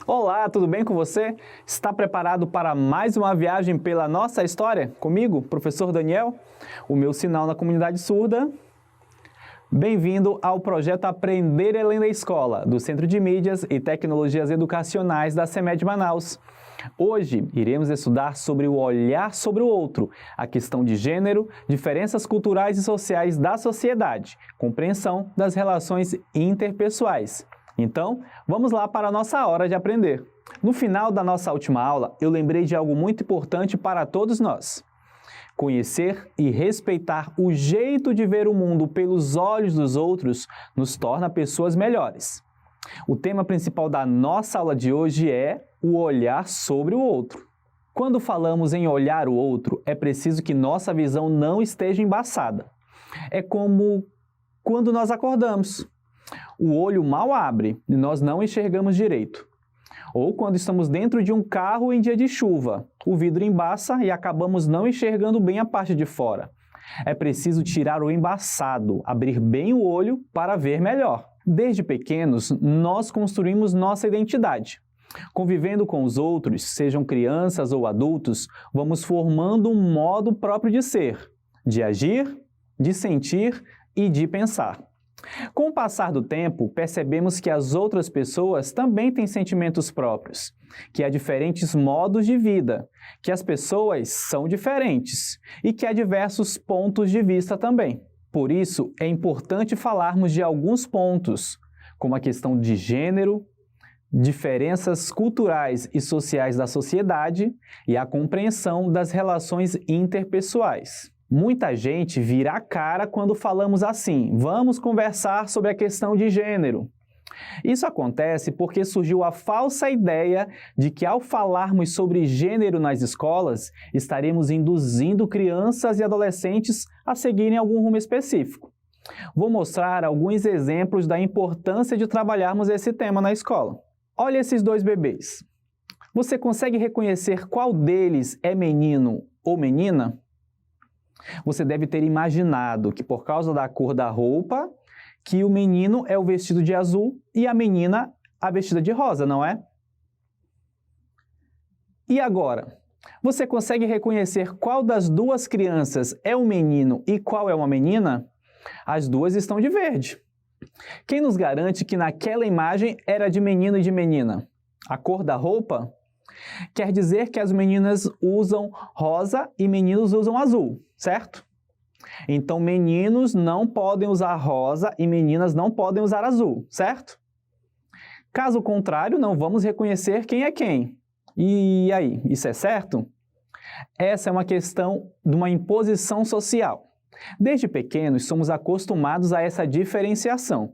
Olá, tudo bem com você? Está preparado para mais uma viagem pela nossa história? Comigo, professor Daniel, o meu sinal na comunidade surda. Bem-vindo ao projeto Aprender Além da Escola, do Centro de Mídias e Tecnologias Educacionais da CEMED Manaus. Hoje, iremos estudar sobre o olhar sobre o outro, a questão de gênero, diferenças culturais e sociais da sociedade, compreensão das relações interpessoais. Então, vamos lá para a nossa hora de aprender. No final da nossa última aula, eu lembrei de algo muito importante para todos nós. Conhecer e respeitar o jeito de ver o mundo pelos olhos dos outros nos torna pessoas melhores. O tema principal da nossa aula de hoje é o olhar sobre o outro. Quando falamos em olhar o outro, é preciso que nossa visão não esteja embaçada. É como quando nós acordamos. O olho mal abre e nós não enxergamos direito. Ou quando estamos dentro de um carro em dia de chuva, o vidro embaça e acabamos não enxergando bem a parte de fora. É preciso tirar o embaçado, abrir bem o olho para ver melhor. Desde pequenos, nós construímos nossa identidade. Convivendo com os outros, sejam crianças ou adultos, vamos formando um modo próprio de ser, de agir, de sentir e de pensar. Com o passar do tempo, percebemos que as outras pessoas também têm sentimentos próprios, que há diferentes modos de vida, que as pessoas são diferentes e que há diversos pontos de vista também. Por isso, é importante falarmos de alguns pontos, como a questão de gênero, diferenças culturais e sociais da sociedade e a compreensão das relações interpessoais. Muita gente vira a cara quando falamos assim, vamos conversar sobre a questão de gênero. Isso acontece porque surgiu a falsa ideia de que ao falarmos sobre gênero nas escolas, estaremos induzindo crianças e adolescentes a seguirem algum rumo específico. Vou mostrar alguns exemplos da importância de trabalharmos esse tema na escola. Olha esses dois bebês. Você consegue reconhecer qual deles é menino ou menina? Você deve ter imaginado que por causa da cor da roupa, que o menino é o vestido de azul e a menina a vestida de rosa, não é? E agora? Você consegue reconhecer qual das duas crianças é um menino e qual é uma menina? As duas estão de verde. Quem nos garante que naquela imagem era de menino e de menina? A cor da roupa? Quer dizer que as meninas usam rosa e meninos usam azul, certo? Então, meninos não podem usar rosa e meninas não podem usar azul, certo? Caso contrário, não vamos reconhecer quem é quem. E aí, isso é certo? Essa é uma questão de uma imposição social. Desde pequenos, somos acostumados a essa diferenciação.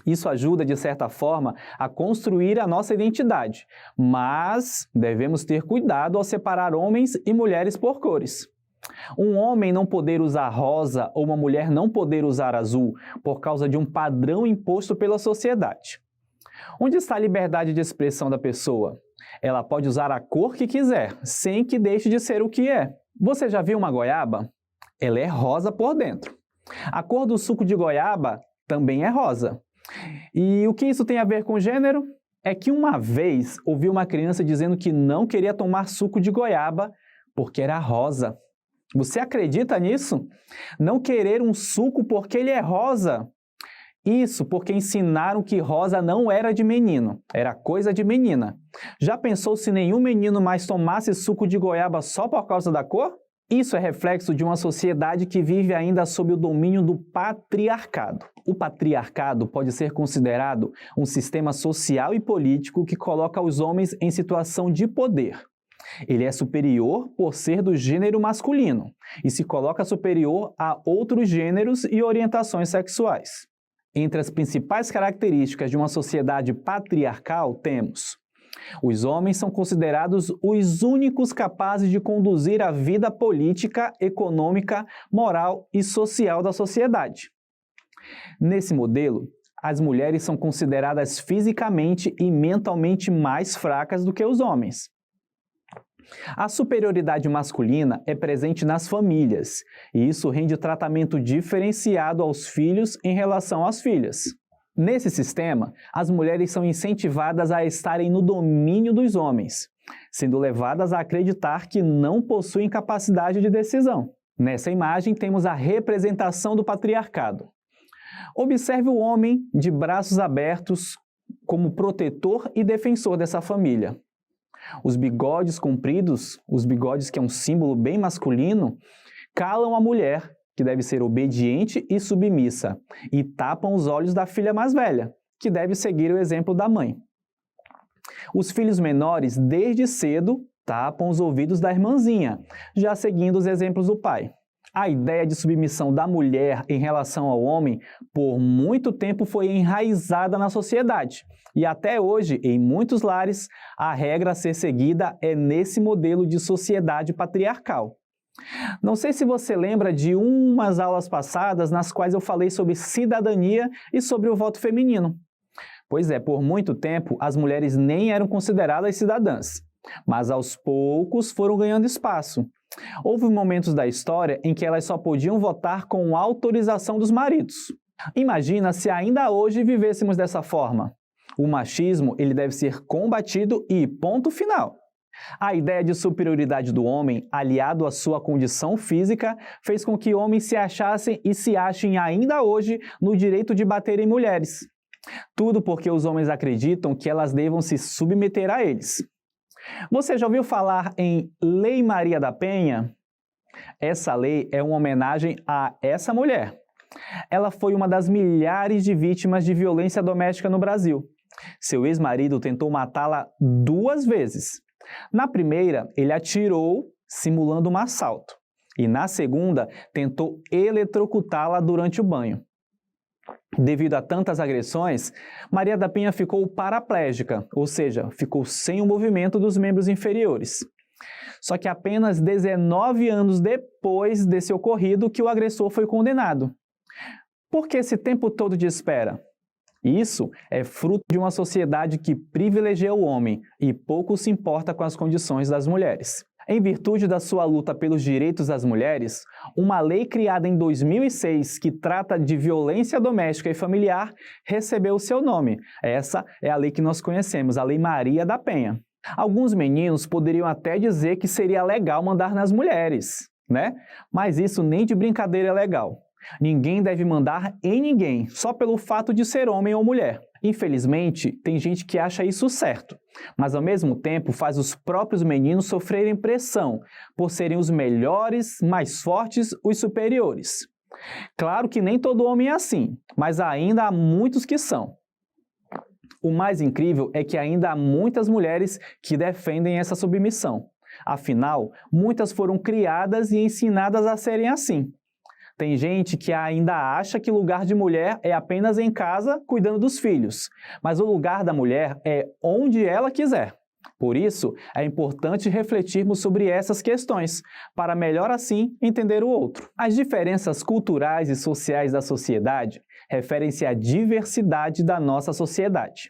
Isso ajuda, de certa forma, a construir a nossa identidade, mas devemos ter cuidado ao separar homens e mulheres por cores. Um homem não poder usar rosa ou uma mulher não poder usar azul por causa de um padrão imposto pela sociedade. Onde está a liberdade de expressão da pessoa? Ela pode usar a cor que quiser, sem que deixe de ser o que é. Você já viu uma goiaba? Ela é rosa por dentro. A cor do suco de goiaba também é rosa. E o que isso tem a ver com gênero? É que uma vez ouvi uma criança dizendo que não queria tomar suco de goiaba porque era rosa. Você acredita nisso? Não querer um suco porque ele é rosa? Isso porque ensinaram que rosa não era de menino, era coisa de menina. Já pensou se nenhum menino mais tomasse suco de goiaba só por causa da cor? Isso é reflexo de uma sociedade que vive ainda sob o domínio do patriarcado. O patriarcado pode ser considerado um sistema social e político que coloca os homens em situação de poder. Ele é superior por ser do gênero masculino e se coloca superior a outros gêneros e orientações sexuais. Entre as principais características de uma sociedade patriarcal temos: os homens são considerados os únicos capazes de conduzir a vida política, econômica, moral e social da sociedade. Nesse modelo, as mulheres são consideradas fisicamente e mentalmente mais fracas do que os homens. A superioridade masculina é presente nas famílias, e isso rende tratamento diferenciado aos filhos em relação às filhas. Nesse sistema, as mulheres são incentivadas a estarem no domínio dos homens, sendo levadas a acreditar que não possuem capacidade de decisão. Nessa imagem, temos a representação do patriarcado. Observe o homem de braços abertos como protetor e defensor dessa família. Os bigodes compridos, os bigodes que é um símbolo bem masculino, calam a mulher, que deve ser obediente e submissa, e tapam os olhos da filha mais velha, que deve seguir o exemplo da mãe. Os filhos menores, desde cedo, tapam os ouvidos da irmãzinha, já seguindo os exemplos do pai. A ideia de submissão da mulher em relação ao homem, por muito tempo foi enraizada na sociedade. E até hoje, em muitos lares, a regra a ser seguida é nesse modelo de sociedade patriarcal. Não sei se você lembra de umas aulas passadas nas quais eu falei sobre cidadania e sobre o voto feminino. Pois é, por muito tempo as mulheres nem eram consideradas cidadãs, mas aos poucos foram ganhando espaço. Houve momentos da história em que elas só podiam votar com autorização dos maridos. Imagina se ainda hoje vivêssemos dessa forma. O machismo ele deve ser combatido e ponto final. A ideia de superioridade do homem, aliado à sua condição física, fez com que homens se achassem e se achem ainda hoje no direito de bater em mulheres. Tudo porque os homens acreditam que elas devam se submeter a eles. Você já ouviu falar em Lei Maria da Penha? Essa lei é uma homenagem a essa mulher. Ela foi uma das milhares de vítimas de violência doméstica no Brasil. Seu ex-marido tentou matá-la 2 vezes. Na primeira, ele atirou, simulando um assalto. E na segunda, tentou eletrocutá-la durante o banho. Devido a tantas agressões, Maria da Penha ficou paraplégica, ou seja, ficou sem o movimento dos membros inferiores. Só que apenas 19 anos depois desse ocorrido que o agressor foi condenado. Por que esse tempo todo de espera? Isso é fruto de uma sociedade que privilegia o homem e pouco se importa com as condições das mulheres. Em virtude da sua luta pelos direitos das mulheres, uma lei criada em 2006 que trata de violência doméstica e familiar recebeu seu nome. Essa é a lei que nós conhecemos, a Lei Maria da Penha. Alguns meninos poderiam até dizer que seria legal mandar nas mulheres, né? Mas isso nem de brincadeira é legal. Ninguém deve mandar em ninguém, só pelo fato de ser homem ou mulher. Infelizmente, tem gente que acha isso certo, mas ao mesmo tempo faz os próprios meninos sofrerem pressão por serem os melhores, mais fortes, os superiores. Claro que nem todo homem é assim, mas ainda há muitos que são. O mais incrível é que ainda há muitas mulheres que defendem essa submissão. Afinal, muitas foram criadas e ensinadas a serem assim. Tem gente que ainda acha que o lugar de mulher é apenas em casa, cuidando dos filhos. Mas o lugar da mulher é onde ela quiser. Por isso, é importante refletirmos sobre essas questões, para melhor assim entender o outro. As diferenças culturais e sociais da sociedade referem-se à diversidade da nossa sociedade.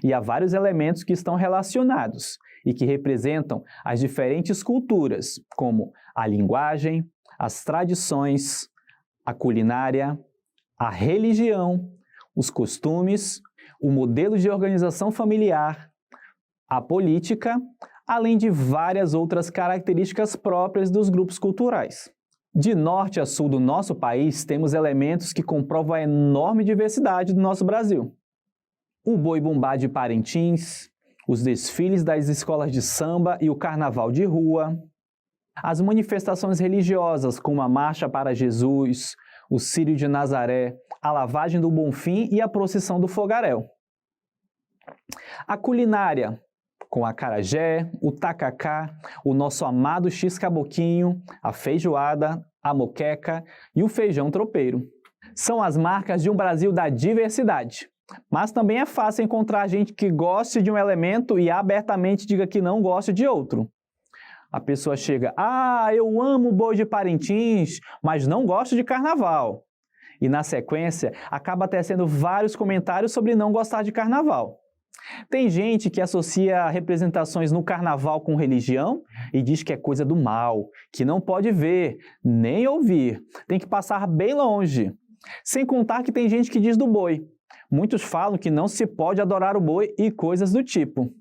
E há vários elementos que estão relacionados e que representam as diferentes culturas, como a linguagem, as tradições, a culinária, a religião, os costumes, o modelo de organização familiar, a política, além de várias outras características próprias dos grupos culturais. De norte a sul do nosso país, temos elementos que comprovam a enorme diversidade do nosso Brasil. O boi-bumbá de Parintins, os desfiles das escolas de samba e o carnaval de rua, as manifestações religiosas como a Marcha para Jesus, o Círio de Nazaré, a Lavagem do Bonfim e a Procissão do Fogaréu. A culinária, com a acarajé, o tacacá, o nosso amado x-caboquinho, a feijoada, a moqueca e o feijão tropeiro. São as marcas de um Brasil da diversidade. Mas também é fácil encontrar gente que goste de um elemento e abertamente diga que não gosta de outro. A pessoa chega, eu amo o boi de Parintins, mas não gosto de carnaval. E na sequência, acaba tecendo vários comentários sobre não gostar de carnaval. Tem gente que associa representações no carnaval com religião e diz que é coisa do mal, que não pode ver, nem ouvir, tem que passar bem longe. Sem contar que tem gente que diz do boi. Muitos falam que não se pode adorar o boi e coisas do tipo.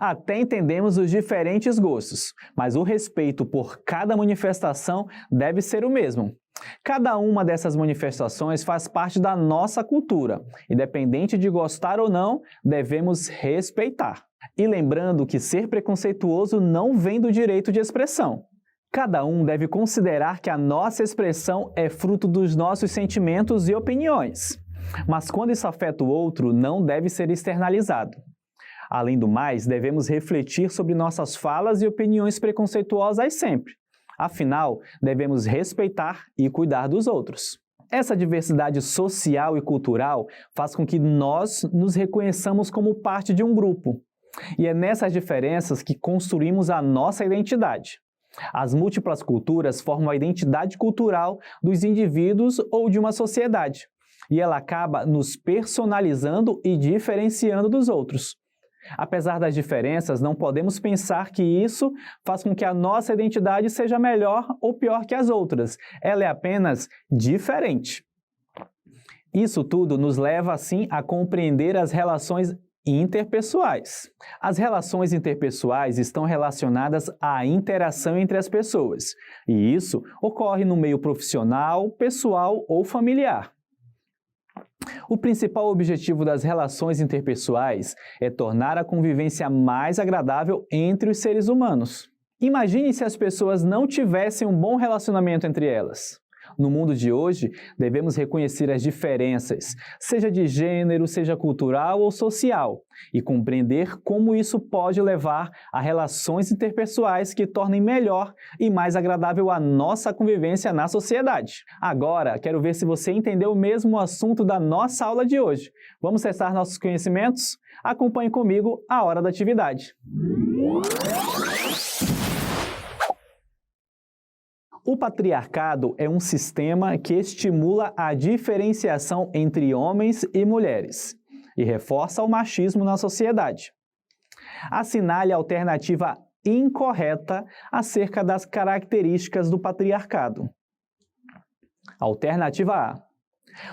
Até entendemos os diferentes gostos, mas o respeito por cada manifestação deve ser o mesmo. Cada uma dessas manifestações faz parte da nossa cultura, independente de gostar ou não, devemos respeitar. E lembrando que ser preconceituoso não vem do direito de expressão. Cada um deve considerar que a nossa expressão é fruto dos nossos sentimentos e opiniões. Mas quando isso afeta o outro, não deve ser externalizado. Além do mais, devemos refletir sobre nossas falas e opiniões preconceituosas sempre. Afinal, devemos respeitar e cuidar dos outros. Essa diversidade social e cultural faz com que nós nos reconheçamos como parte de um grupo. E é nessas diferenças que construímos a nossa identidade. As múltiplas culturas formam a identidade cultural dos indivíduos ou de uma sociedade. E ela acaba nos personalizando e diferenciando dos outros. Apesar das diferenças, não podemos pensar que isso faz com que a nossa identidade seja melhor ou pior que as outras. Ela é apenas diferente. Isso tudo nos leva, assim, a compreender as relações interpessoais. As relações interpessoais estão relacionadas à interação entre as pessoas, e isso ocorre no meio profissional, pessoal ou familiar. O principal objetivo das relações interpessoais é tornar a convivência mais agradável entre os seres humanos. Imagine se as pessoas não tivessem um bom relacionamento entre elas. No mundo de hoje, devemos reconhecer as diferenças, seja de gênero, seja cultural ou social, e compreender como isso pode levar a relações interpessoais que tornem melhor e mais agradável a nossa convivência na sociedade. Agora, quero ver se você entendeu mesmo o assunto da nossa aula de hoje. Vamos testar nossos conhecimentos? Acompanhe comigo a hora da atividade. O patriarcado é um sistema que estimula a diferenciação entre homens e mulheres e reforça o machismo na sociedade. Assinale a alternativa incorreta acerca das características do patriarcado. Alternativa A.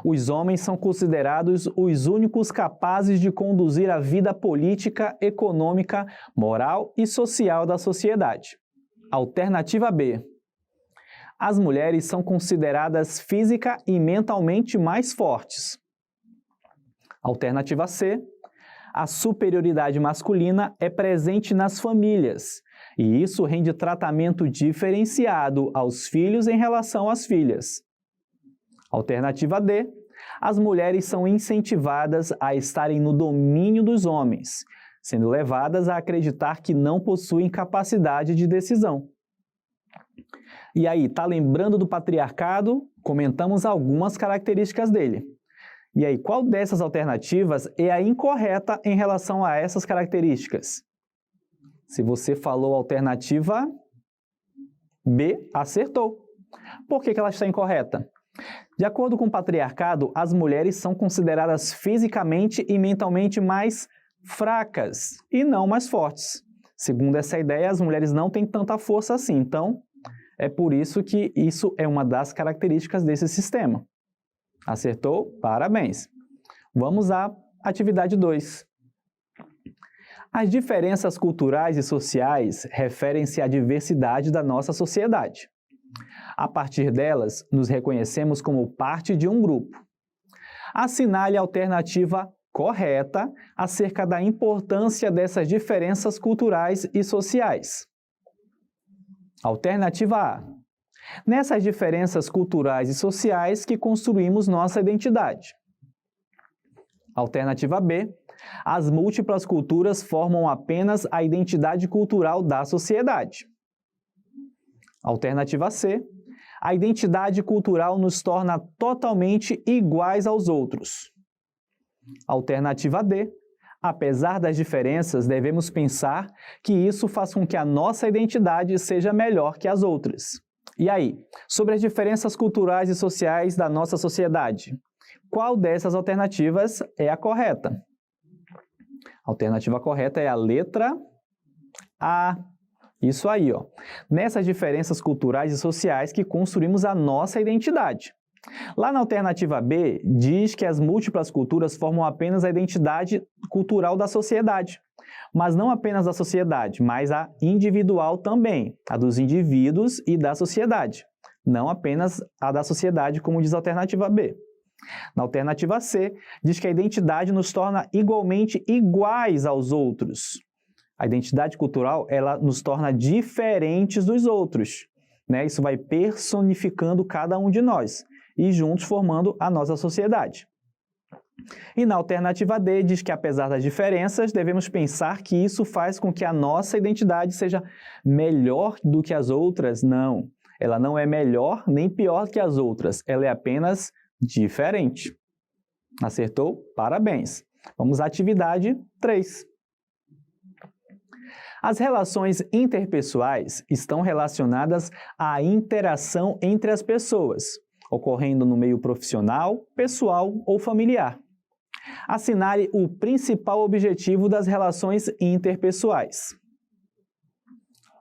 Os homens são considerados os únicos capazes de conduzir a vida política, econômica, moral e social da sociedade. Alternativa B. As mulheres são consideradas física e mentalmente mais fortes. Alternativa C. A superioridade masculina é presente nas famílias, e isso rende tratamento diferenciado aos filhos em relação às filhas. Alternativa D. As mulheres são incentivadas a estarem no domínio dos homens, sendo levadas a acreditar que não possuem capacidade de decisão. E aí, tá lembrando do patriarcado? Comentamos algumas características dele. E aí, qual dessas alternativas é a incorreta em relação a essas características? Se você falou alternativa B, acertou. Por que ela está incorreta? De acordo com o patriarcado, as mulheres são consideradas fisicamente e mentalmente mais fracas e não mais fortes. Segundo essa ideia, as mulheres não têm tanta força assim, então é por isso que isso é uma das características desse sistema. Acertou? Parabéns! Vamos à atividade 2. As diferenças culturais e sociais referem-se à diversidade da nossa sociedade. A partir delas, nos reconhecemos como parte de um grupo. Assinale a alternativa correta acerca da importância dessas diferenças culturais e sociais. Alternativa A. Nessas diferenças culturais e sociais que construímos nossa identidade. Alternativa B. As múltiplas culturas formam apenas a identidade cultural da sociedade. Alternativa C. A identidade cultural nos torna totalmente iguais aos outros. Alternativa D. Apesar das diferenças, devemos pensar que isso faz com que a nossa identidade seja melhor que as outras. E aí, sobre as diferenças culturais e sociais da nossa sociedade, qual dessas alternativas é a correta? A alternativa correta é a letra A. Isso aí, ó. Nessas diferenças culturais e sociais que construímos a nossa identidade. Lá na alternativa B, diz que as múltiplas culturas formam apenas a identidade cultural da sociedade. Mas não apenas da sociedade, mas a individual também, a dos indivíduos e da sociedade. Não apenas a da sociedade, como diz a alternativa B. Na alternativa C, diz que a identidade nos torna igualmente iguais aos outros. A identidade cultural, ela nos torna diferentes dos outros, né? Isso vai personificando cada um de nós e juntos formando a nossa sociedade. E na alternativa D, diz que apesar das diferenças, devemos pensar que isso faz com que a nossa identidade seja melhor do que as outras. Não, ela não é melhor nem pior que as outras, ela é apenas diferente. Acertou? Parabéns! Vamos à atividade 3. As relações interpessoais estão relacionadas à interação entre as pessoas, ocorrendo no meio profissional, pessoal ou familiar. Assinale o principal objetivo das relações interpessoais.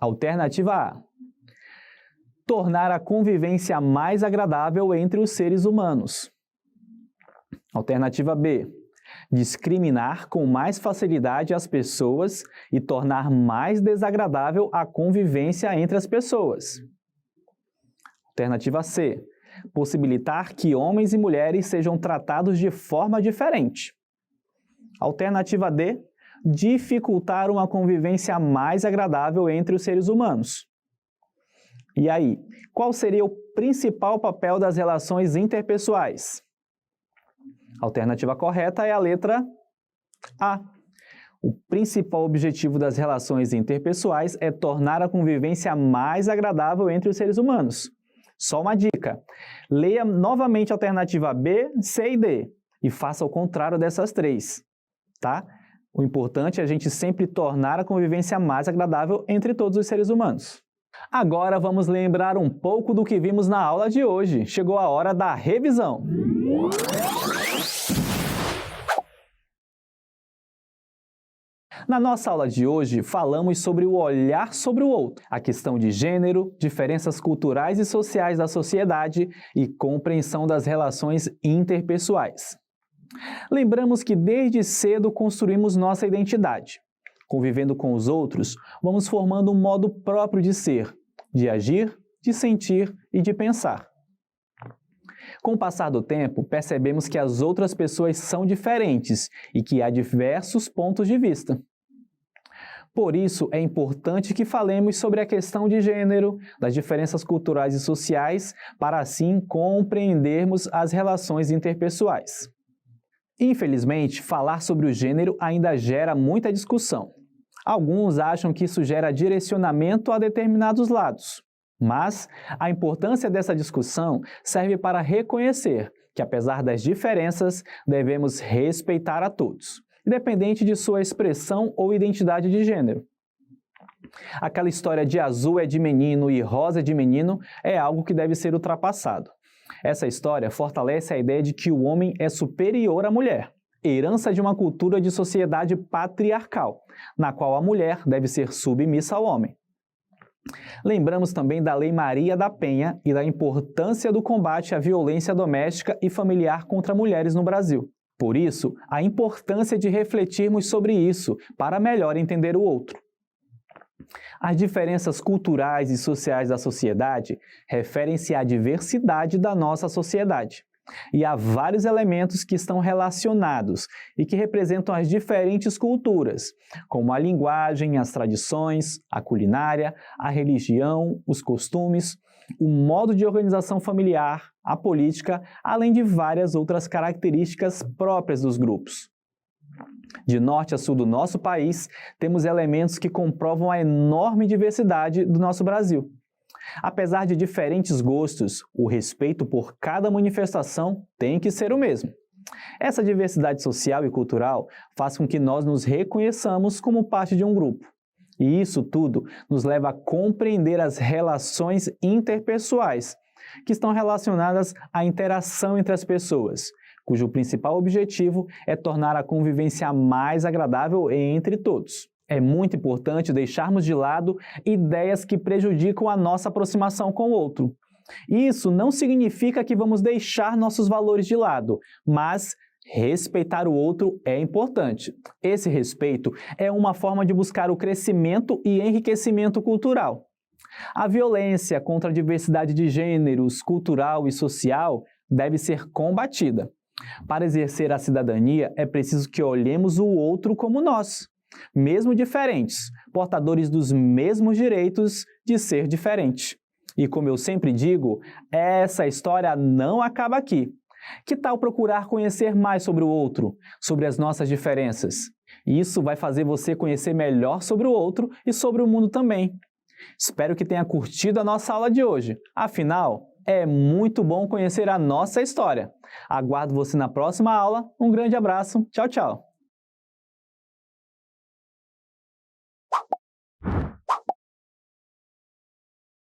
Alternativa A. Tornar a convivência mais agradável entre os seres humanos. Alternativa B. Discriminar com mais facilidade as pessoas e tornar mais desagradável a convivência entre as pessoas. Alternativa C. Possibilitar que homens e mulheres sejam tratados de forma diferente. Alternativa D. Dificultar uma convivência mais agradável entre os seres humanos. E aí, qual seria o principal papel das relações interpessoais? A alternativa correta é a letra A. O principal objetivo das relações interpessoais é tornar a convivência mais agradável entre os seres humanos. Só uma dica: leia novamente a alternativa B, C e D e faça o contrário dessas três, tá? O importante é a gente sempre tornar a convivência mais agradável entre todos os seres humanos. Agora vamos lembrar um pouco do que vimos na aula de hoje. Chegou a hora da revisão. Na nossa aula de hoje, falamos sobre o olhar sobre o outro, a questão de gênero, diferenças culturais e sociais da sociedade e compreensão das relações interpessoais. Lembramos que desde cedo construímos nossa identidade. Convivendo com os outros, vamos formando um modo próprio de ser, de agir, de sentir e de pensar. Com o passar do tempo, percebemos que as outras pessoas são diferentes e que há diversos pontos de vista. Por isso, é importante que falemos sobre a questão de gênero, das diferenças culturais e sociais, para assim compreendermos as relações interpessoais. Infelizmente, falar sobre o gênero ainda gera muita discussão. Alguns acham que isso gera direcionamento a determinados lados. Mas a importância dessa discussão serve para reconhecer que, apesar das diferenças, devemos respeitar a todos, independente de sua expressão ou identidade de gênero. Aquela história de azul é de menino e rosa é de menino é algo que deve ser ultrapassado. Essa história fortalece a ideia de que o homem é superior à mulher, herança de uma cultura de sociedade patriarcal, na qual a mulher deve ser submissa ao homem. Lembramos também da Lei Maria da Penha e da importância do combate à violência doméstica e familiar contra mulheres no Brasil. Por isso, a importância de refletirmos sobre isso para melhor entender o outro. As diferenças culturais e sociais da sociedade referem-se à diversidade da nossa sociedade. E há vários elementos que estão relacionados e que representam as diferentes culturas, como a linguagem, as tradições, a culinária, a religião, os costumes, o modo de organização familiar, a política, além de várias outras características próprias dos grupos. De norte a sul do nosso país, temos elementos que comprovam a enorme diversidade do nosso Brasil. Apesar de diferentes gostos, o respeito por cada manifestação tem que ser o mesmo. Essa diversidade social e cultural faz com que nós nos reconheçamos como parte de um grupo. E isso tudo nos leva a compreender as relações interpessoais, que estão relacionadas à interação entre as pessoas, cujo principal objetivo é tornar a convivência mais agradável entre todos. É muito importante deixarmos de lado ideias que prejudicam a nossa aproximação com o outro, Isso não significa que vamos deixar nossos valores de lado, mas respeitar o outro é importante. Esse respeito é uma forma de buscar o crescimento e enriquecimento cultural. A violência contra a diversidade de gêneros, cultural e social deve ser combatida. Para exercer a cidadania, é preciso que olhemos o outro como nós, mesmo diferentes, portadores dos mesmos direitos de ser diferente. E como eu sempre digo, essa história não acaba aqui. Que tal procurar conhecer mais sobre o outro, sobre as nossas diferenças? Isso vai fazer você conhecer melhor sobre o outro e sobre o mundo também. Espero que tenha curtido a nossa aula de hoje. Afinal, é muito bom conhecer a nossa história. Aguardo você na próxima aula. Um grande abraço. Tchau, tchau.